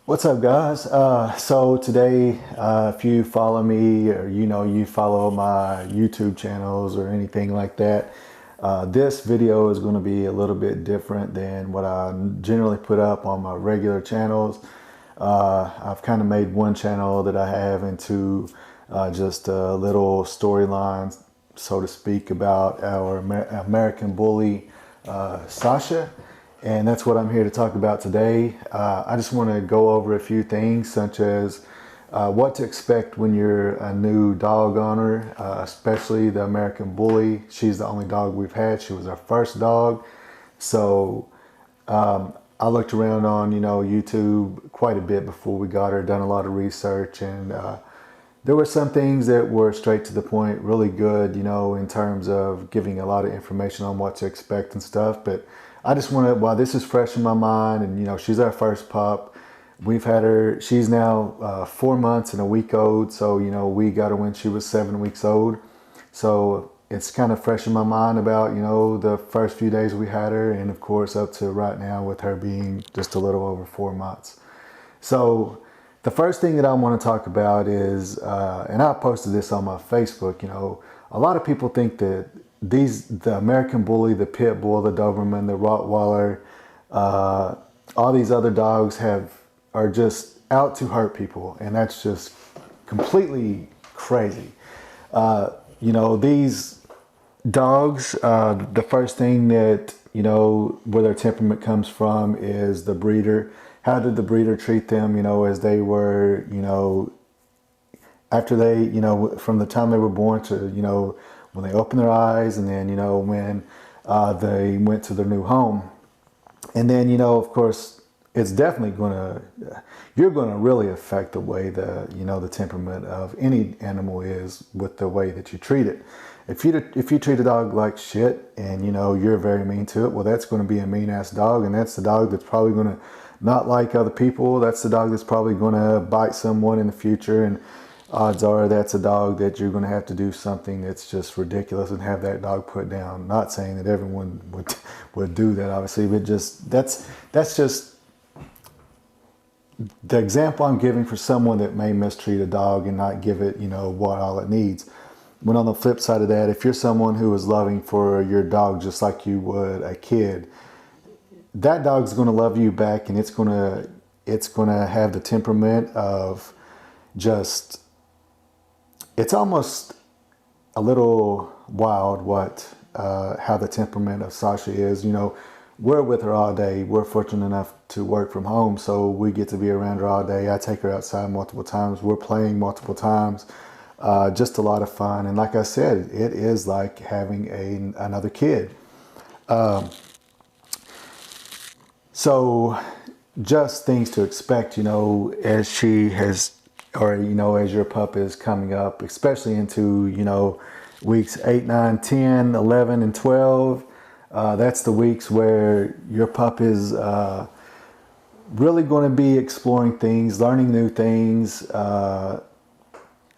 What's up, guys? So today, if you follow me or you follow my YouTube channels or anything like that, this video is going to be a little bit different than what I generally put up on my regular channels. I've kind of made one channel that I have into just a little storyline, so to speak, about our American bully, Sasha. And that's what I'm here to talk about today. I just want to go over a few things, such as what to expect when you're a new dog owner, especially the American Bully. She's the only dog we've had. She was our first dog. So I looked around on, YouTube quite a bit before we got her, done a lot of research, and there were some things that were straight to the point, really good, in terms of giving a lot of information on what to expect and stuff. But I just want to, while this is fresh in my mind, and she's our first pup. We've had her, she's now 4 months and a week old. So, we got her when she was 7 weeks old. So it's kind of fresh in my mind about, the first few days we had her. And of course, up to right now with her being just a little over 4 months. So the first thing that I want to talk about is, and I posted this on my Facebook, a lot of people think that the American Bully, the Pit Bull, the Doberman, the Rottweiler, all these other dogs are just out to hurt people. And that's just completely crazy. These dogs, the first thing that, where their temperament comes from is the breeder. How did the breeder treat them, as they were, after they, from the time they were born to, when they opened their eyes, and then, when they went to their new home. And then, of course, it's definitely you're going to really affect the way the temperament of any animal is with the way that you treat it. If you treat a dog like shit and, you're very mean to it, well, that's going to be a mean ass dog. And that's the dog that's probably going to not like other people. That's the dog that's probably going to bite someone in the future. And odds are that's a dog that you're going to have to do something that's just ridiculous and have that dog put down. Not saying that everyone would do that, obviously, but just that's just the example I'm giving for someone that may mistreat a dog and not give it, what all it needs. When on the flip side of that, if you're someone who is loving for your dog just like you would a kid, that dog's going to love you back, and it's going to have the temperament of just, it's almost a little wild how the temperament of Sasha is. We're with her all day. We're fortunate enough to work from home, so we get to be around her all day. I take her outside multiple times. We're playing multiple times. Just a lot of fun. And like I said, it is like having another kid. So just things to expect, as she has, or, as your pup is coming up, especially into, weeks 8, 9, 10, 11, and 12. That's the weeks where your pup is really going to be exploring things, learning new things,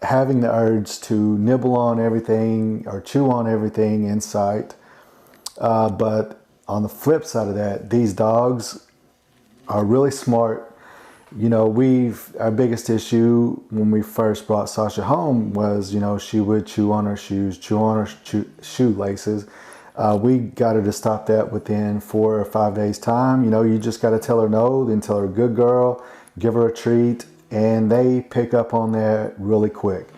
having the urge to nibble on everything or chew on everything in sight. But on the flip side of that, these dogs are really smart. Our biggest issue when we first brought Sasha home was, she would chew on her shoes, chew on her shoelaces. We got her to stop that within 4 or 5 days time. You just got to tell her no, then tell her good girl, give her a treat, and they pick up on that really quick.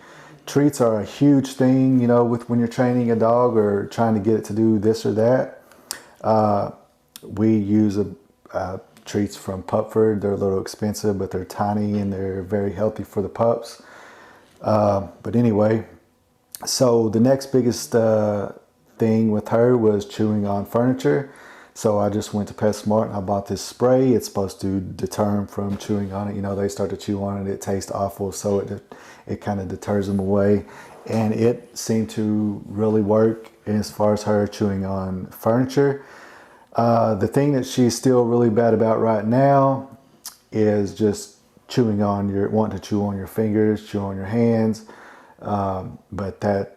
Treats are a huge thing, with when you're training a dog or trying to get it to do this or that. We use treats from Pupford. They're a little expensive, but they're tiny and they're very healthy for the pups. But anyway, so the next biggest thing with her was chewing on furniture. So I just went to PetSmart and I bought this spray. It's supposed to deter them from chewing on it. They start to chew on it. It tastes awful, so it kind of deters them away. And it seemed to really work as far as her chewing on furniture. The thing that she's still really bad about right now is just wanting to chew on your fingers, chew on your hands. But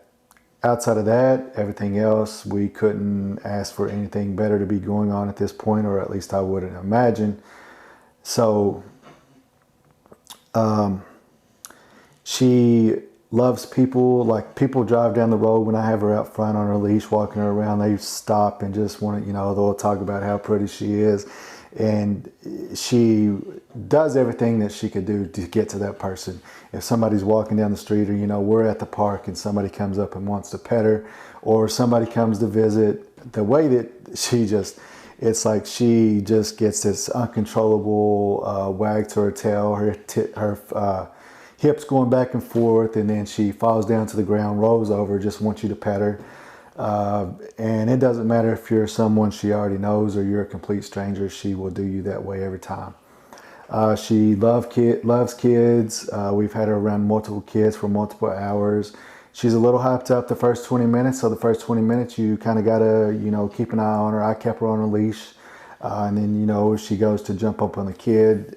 outside of that, everything else, we couldn't ask for anything better to be going on at this point, or at least I wouldn't imagine. So She loves people. Like, people drive down the road when I have her out front on her leash, walking her around. They stop and just want to, they'll talk about how pretty she is. And she does everything that she could do to get to that person. If somebody's walking down the street, or, we're at the park and somebody comes up and wants to pet her, or somebody comes to visit, the way that it's like she just gets this uncontrollable wag to her tail, her hips going back and forth, and then she falls down to the ground, rolls over, just wants you to pet her. And it doesn't matter if you're someone she already knows or you're a complete stranger, she will do you that way every time. She loves kids. We've had her around multiple kids for multiple hours. She's a little hyped up the first 20 minutes. So the first 20 minutes, you kind of got to, keep an eye on her. I kept her on a leash. And then, she goes to jump up on the kid.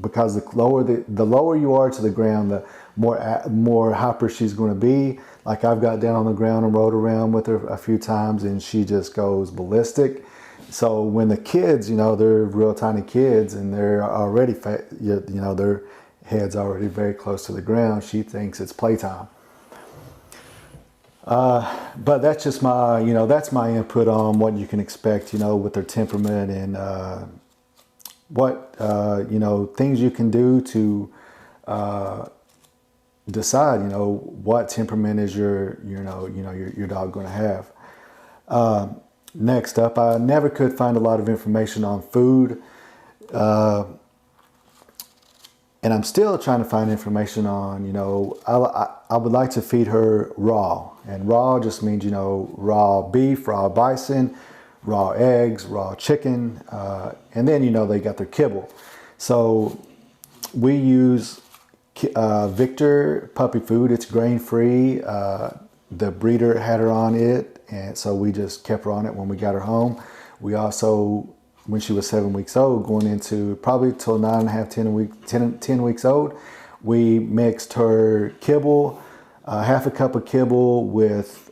Because the lower you are to the ground, the more hyper she's going to be. Like, I've got down on the ground and rode around with her a few times, and she just goes ballistic. So when the kids, they're real tiny kids, and they're already, their head's already very close to the ground, she thinks it's playtime. But that's just my, that's my input on what you can expect, with their temperament, and what, things you can do to decide, what temperament is your dog going to have. Next up, I never could find a lot of information on food. And I'm still trying to find information on, I would like to feed her raw. And raw just means, raw beef, raw bison, raw eggs, raw chicken. And then, they got their kibble. So we use Victor puppy food. It's grain-free. The breeder had her on it. And so we just kept her on it when we got her home. We also, when she was 7 weeks old, going into probably till 9.5, 10 weeks old, we mixed her kibble, half a cup of kibble with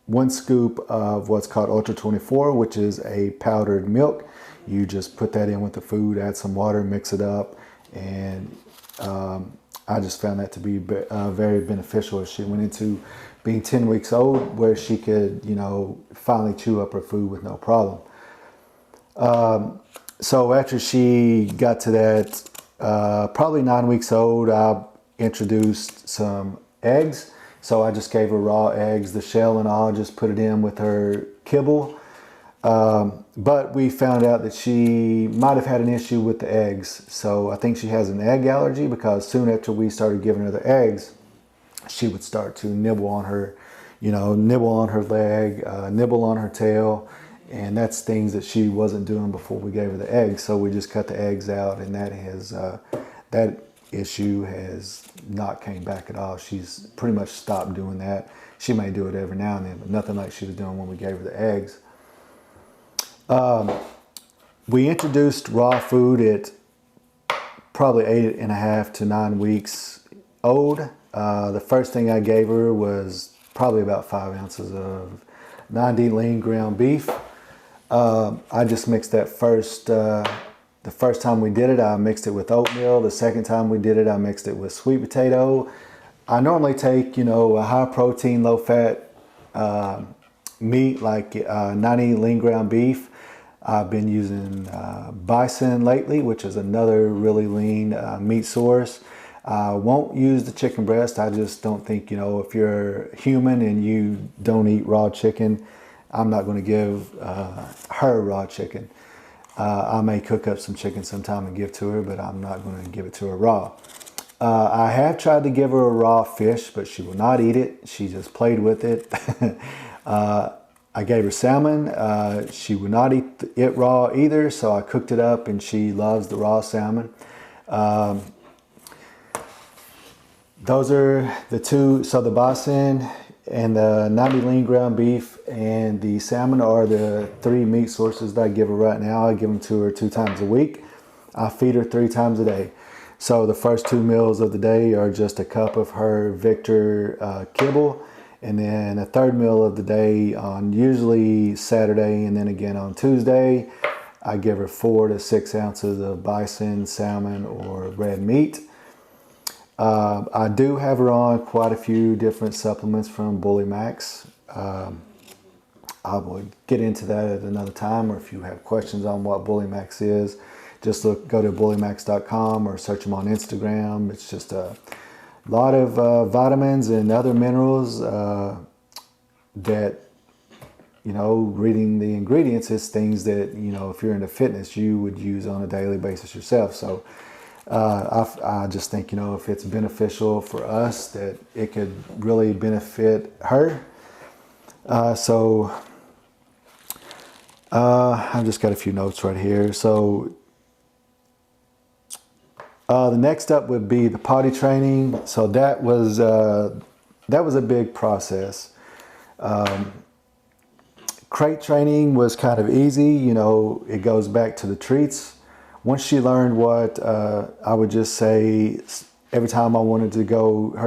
1 scoop of what's called Ultra 24, which is a powdered milk. You just put that in with the food, add some water, mix it up, and I just found that to be very beneficial as she went into being 10 weeks old, where she could, finally chew up her food with no problem. So after she got to that, probably 9 weeks old, I introduced some eggs. So I just gave her raw eggs, the shell and all, just put it in with her kibble. But we found out that she might have had an issue with the eggs. So I think she has an egg allergy, because soon after we started giving her the eggs, she would start to nibble on her, nibble on her leg, nibble on her tail. And that's things that she wasn't doing before we gave her the eggs. So we just cut the eggs out, and that issue has not came back at all. She's pretty much stopped doing that. She may do it every now and then, but nothing like she was doing when we gave her the eggs. We introduced raw food at probably 8.5 to 9 weeks old. The first thing I gave her was probably about 5 ounces of 90 lean ground beef. I just mixed that the first time we did it, I mixed it with oatmeal. The second time we did it, I mixed it with sweet potato. I normally take, a high protein, low fat meat like 90 lean ground beef. I've been using bison lately, which is another really lean meat source. I won't use the chicken breast. I just don't think, if you're human and you don't eat raw chicken, I'm not going to give her raw chicken. I may cook up some chicken sometime and give to her, but I'm not going to give it to her raw. I have tried to give her a raw fish, but she will not eat it. She just played with it. I gave her salmon. She would not eat it raw either, so I cooked it up, and she loves the raw salmon. Those are the two. So the bison and the 90 lean ground beef and the salmon are the 3 meat sources that I give her right now. I give them to her 2 times a week. I feed her 3 times a day. So the first 2 meals of the day are just a cup of her Victor kibble. And then a third meal of the day on usually Saturday, and then again on Tuesday, I give her 4 to 6 ounces of bison, salmon, or red meat. I do have her on quite a few different supplements from Bully Max. I will get into that at another time, or if you have questions on what Bully Max is, just go to bullymax.com or search them on Instagram. It's just a lot of vitamins and other minerals that, you know, reading the ingredients is things that, you know, if you're into fitness, you would use on a daily basis yourself. So I just think, you know, if it's beneficial for us, that it could really benefit her. I've just got a few notes right here. So the next up would be the potty training. So that was a big process. Crate training was kind of easy. You know, it goes back to the treats. Once she learned what, I would just say, every time I wanted her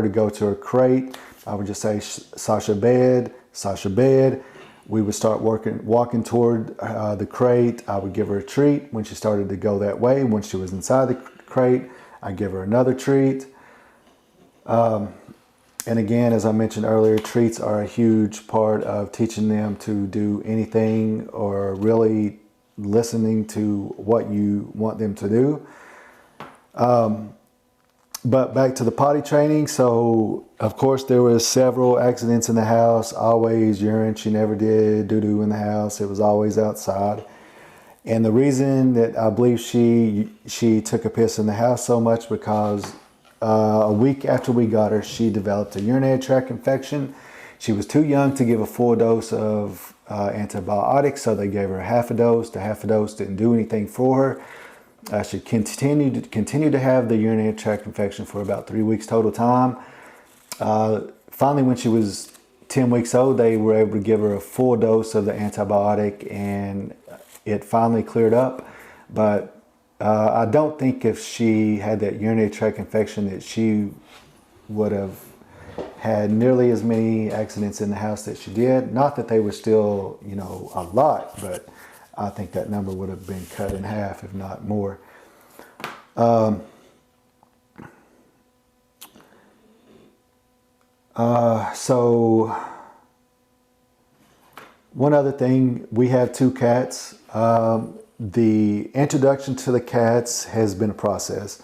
to go to her crate, I would just say, Sasha bed, Sasha bed. We would start walking toward the crate. I would give her a treat when she started to go that way. When she was inside the crate, I'd give her another treat. And again, as I mentioned earlier, treats are a huge part of teaching them to do anything, or really listening to what you want them to do. But back to the potty training. So, of course, there was several accidents in the house. Always urine. She never did doo-doo in the house. It was always outside. And the reason that I believe she took a piss in the house so much, because a week after we got her, she developed a urinary tract infection. She was too young to give a full dose of antibiotics, so they gave her half a dose. The half a dose didn't do anything for her. She continued to have the urinary tract infection for about 3 weeks total time. Finally, when she was 10 weeks old, they were able to give her a full dose of the antibiotic, and it finally cleared up. But I don't think if she had that urinary tract infection that she would have had nearly as many accidents in the house that she did. Not that they were still, you know, a lot, but I think that number would have been cut in half, if not more. So one other thing, we have 2 cats. The introduction to the cats has been a process.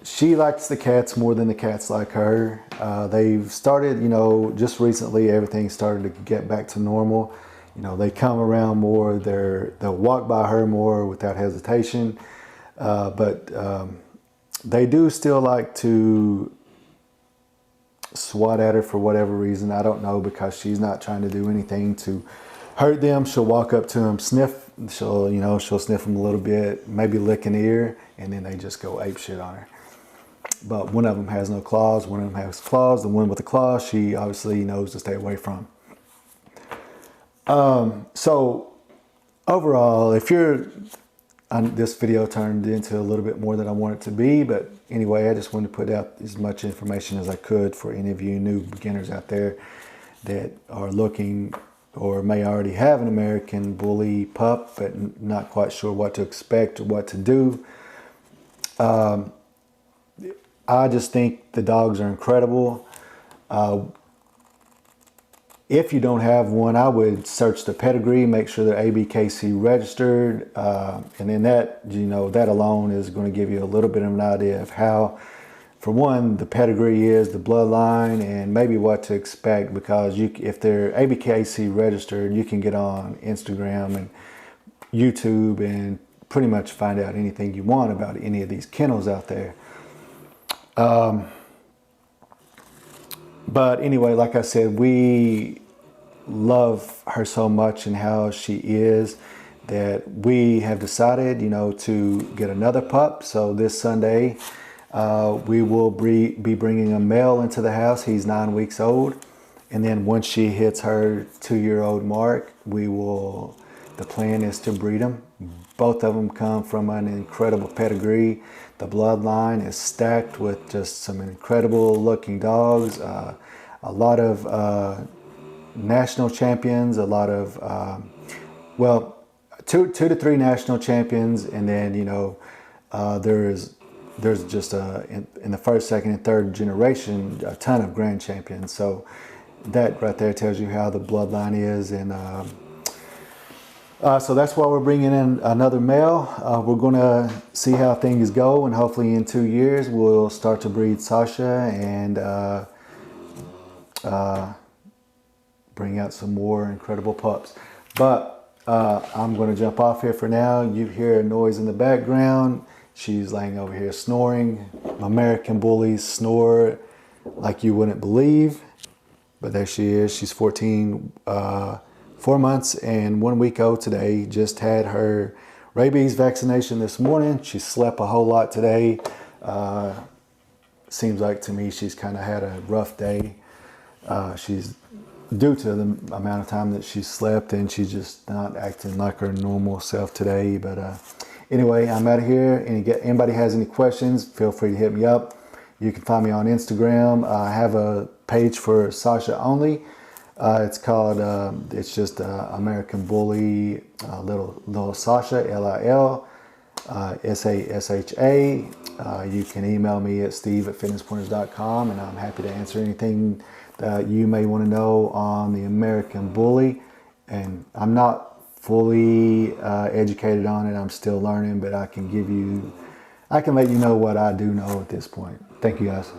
She likes the cats more than the cats like her. They've started, you know, just recently, everything started to get back to normal. You know, they come around more, they'll walk by her more without hesitation. But they do still like to swat at her for whatever reason. I don't know, because she's not trying to do anything to hurt them. She'll walk up to them, sniff. She'll sniff them a little bit, maybe lick an ear, and then they just go ape shit on her. But one of them has no claws. One of them has claws. The one with the claws, she obviously knows to stay away from. So overall, this video turned into a little bit more than I want it to be, but anyway, I just wanted to put out as much information as I could for any of you new beginners out there that are looking or may already have an American Bully pup, but not quite sure what to expect or what to do. I just think the dogs are incredible. If you don't have one, I would search the pedigree, make sure they're ABKC registered, and then that alone is going to give you a little bit of an idea of how, for one, the pedigree is, the bloodline, and maybe what to expect. Because if they're ABKC registered, you can get on Instagram and YouTube and pretty much find out anything you want about any of these kennels out there. But anyway, like I said, we love her so much and how she is that we have decided, to get another pup. So this Sunday, we will be bringing a male into the house. He's 9 weeks old. And then once she hits her 2-year-old mark, the plan is to breed them. Both of them come from an incredible pedigree. The bloodline is stacked with just some incredible looking dogs. A lot of national champions, a lot of, two to three national champions, and then there's just in the first, second, and third generation a ton of grand champions. So that right there tells you how the bloodline is, and so that's why we're bringing in another male. We're going to see how things go, and hopefully in 2 years we'll start to breed Sasha and bring out some more incredible pups. But I'm going to jump off here for now. You hear a noise in the background. She's laying over here snoring. American bullies snore like you wouldn't believe. But there she is. She's 14, 4 months and 1 week old today. Just had her rabies vaccination this morning. She slept a whole lot today. Seems like to me she's kind of had a rough day. She's due to the amount of time that she slept, and she's just not acting like her normal self today. But anyway, I'm out of here. Anybody has any questions, feel free to hit me up. You can find me on Instagram. I have a page for Sasha only. It's called, it's just American Bully Little Sasha, LIL, you can email me at steve@fitnesspointers.com, and I'm happy to answer anything that you may want to know on the American Bully. And I'm not fully educated on it. I'm still learning, but I can let you know what I do know at this point. Thank you, guys.